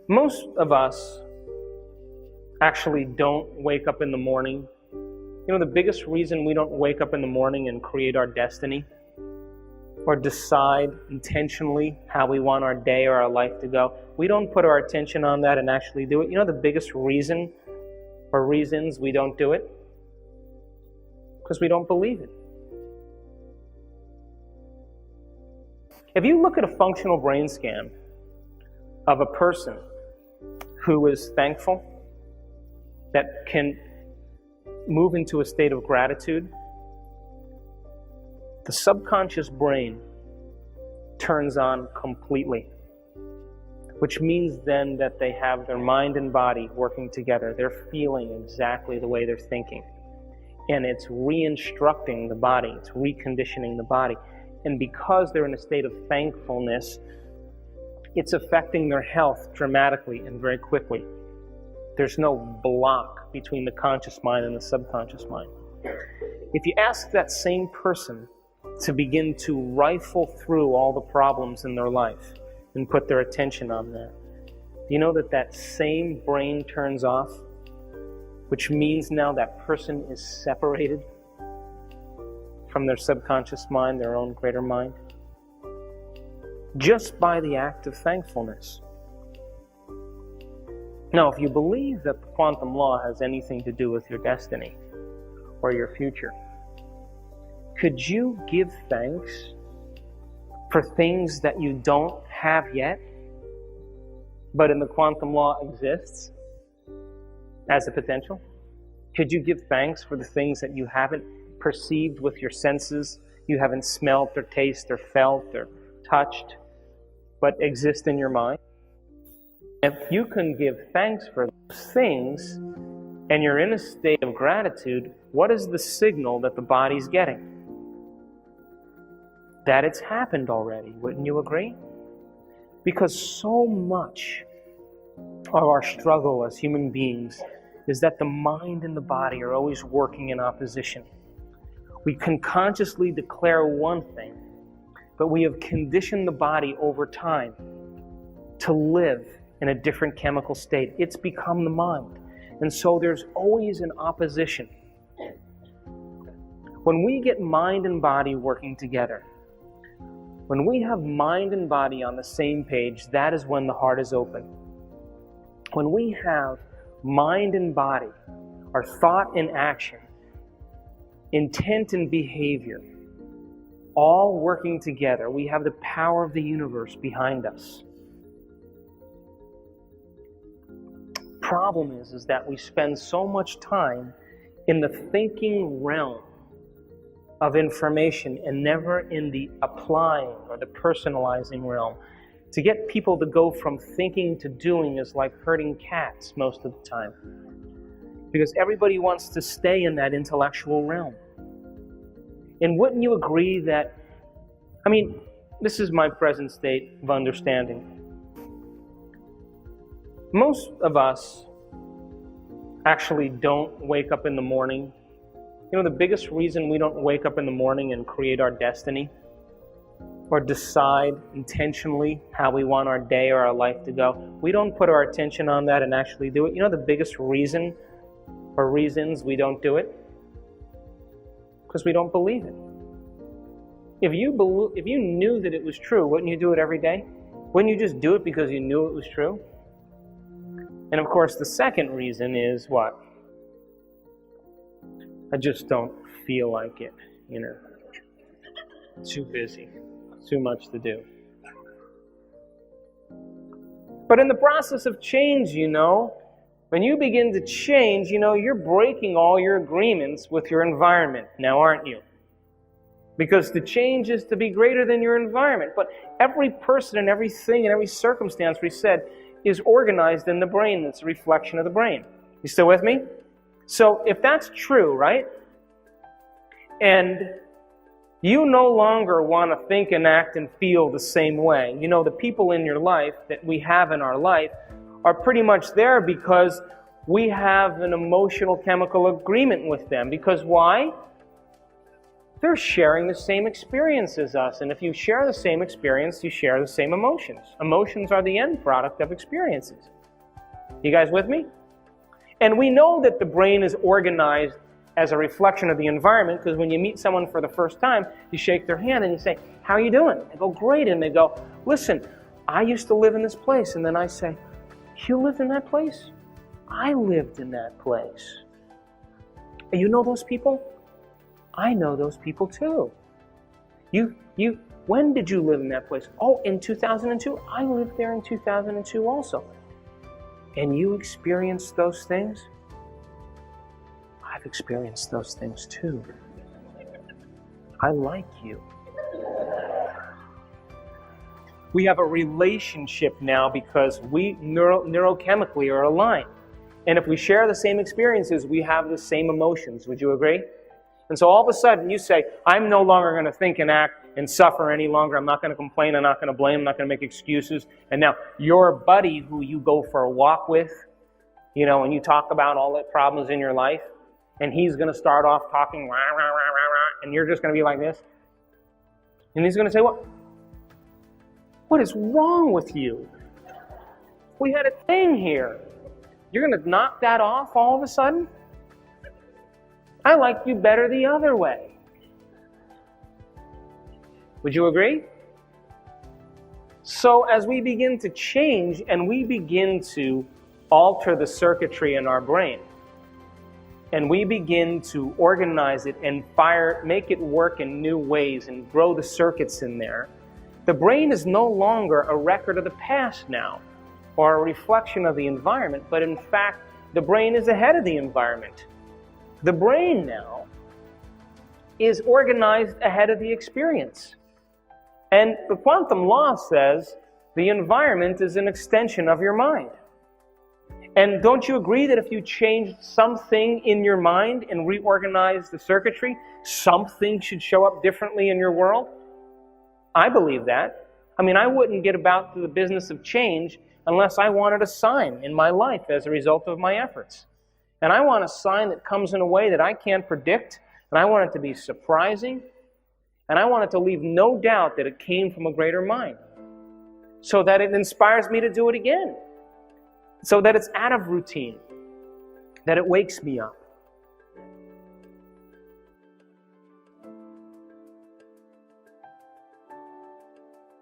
Most of us actually don't wake up in the morning. You know, the biggest reason we don't wake up in the morning and create our destiny or decide intentionally how we want our day or our life to go, we don't put our attention on that and actually do it. You know the biggest reason or reasons we don't do it? Because we don't believe it. If you look at a functional brain scan of a person who is thankful, that can move into a state of gratitude, the subconscious brain turns on completely, which means then that they have their mind and body working together. They're feeling exactly the way they're thinking. And it's re-instructing the body, it's reconditioning the body. And because they're in a state of thankfulness, it's affecting their health dramatically and very quickly. There's no block between the conscious mind and the subconscious mind. If you ask that same person to begin to rifle through all the problems in their life and put their attention on that, do you know that that same brain turns off? Which means now that person is separated from their subconscious mind, their own greater mind, just by the act of thankfulness. Now, if you believe that the quantum law has anything to do with your destiny or your future, could you give thanks for things that you don't have yet, but in the quantum law exists as a potential? Could you give thanks for the things that you haven't perceived with your senses, you haven't smelled or tasted or felt or touched, but exist in your mind? If you can give thanks for those things and you're in a state of gratitude, what is the signal that the body's getting? That it's happened already, wouldn't you agree? Because so much of our struggle as human beings is that the mind and the body are always working in opposition. We can consciously declare one thing, but we have conditioned the body over time to live in a different chemical state. It's become the mind. And so there's always an opposition. When we get mind and body working together, when we have mind and body on the same page, that is when the heart is open. When we have mind and body, our thought and action, intent and behavior, all working together, we have the power of the universe behind us. Problem is that we spend so much time in the thinking realm of information and never in the applying or the personalizing realm. To get people to go from thinking to doing is like herding cats most of the time, because everybody wants to stay in that intellectual realm. And wouldn't you agree that, this is my present state of understanding. Most of us actually don't wake up in the morning. You know, the biggest reason we don't wake up in the morning and create our destiny or decide intentionally how we want our day or our life to go, we don't put our attention on that and actually do it. You know the biggest reason or reasons we don't do it? Because we don't believe it. If you knew that it was true, wouldn't you do it every day? Wouldn't you just do it because you knew it was true? And of course, the second reason is what? I just don't feel like it, Too busy, too much to do. But in the process of change, when you begin to change, you're breaking all your agreements with your environment now, aren't you? Because the change is to be greater than your environment. But every person and everything and every circumstance, we said, is organized in the brain. It's a reflection of the brain. You still with me? So if that's true, right? And you no longer want to think and act and feel the same way. The people in your life that we have in our life are pretty much there because we have an emotional chemical agreement with them. Because why? They're sharing the same experience as us. And if you share the same experience, you share the same emotions. Emotions are the end product of experiences. You guys with me? And we know that the brain is organized as a reflection of the environment, because when you meet someone for the first time, you shake their hand and you say, how are you doing? They go, great. And they go, listen, I used to live in this place. And then I say, you lived in that place? I lived in that place. You know those people? I know those people too. When did you live in that place? Oh, in 2002. I lived there in 2002 also. And you experienced those things? I've experienced those things too. I like you. We have a relationship now because we neurochemically are aligned. And if we share the same experiences, we have the same emotions. Would you agree? And so all of a sudden you say, I'm no longer going to think and act and suffer any longer. I'm not going to complain. I'm not going to blame. I'm not going to make excuses. And now your buddy who you go for a walk with, and you talk about all the problems in your life, and he's going to start off talking, rah, rah, rah, rah, rah, and you're just going to be like this. And he's going to say, what is wrong with you? We had a thing here. You're going to knock that off all of a sudden? I like you better the other way. Would you agree? So as we begin to change and we begin to alter the circuitry in our brain, and we begin to organize it and make it work in new ways and grow the circuits in there, the brain is no longer a record of the past now, or a reflection of the environment, but in fact, the brain is ahead of the environment. The brain now is organized ahead of the experience. And the quantum law says the environment is an extension of your mind. And don't you agree that if you change something in your mind and reorganize the circuitry, something should show up differently in your world? I believe that. I wouldn't get about to the business of change unless I wanted a sign in my life as a result of my efforts. And I want a sign that comes in a way that I can't predict, and I want it to be surprising, and I want it to leave no doubt that it came from a greater mind, so that it inspires me to do it again, so that it's out of routine, that it wakes me up.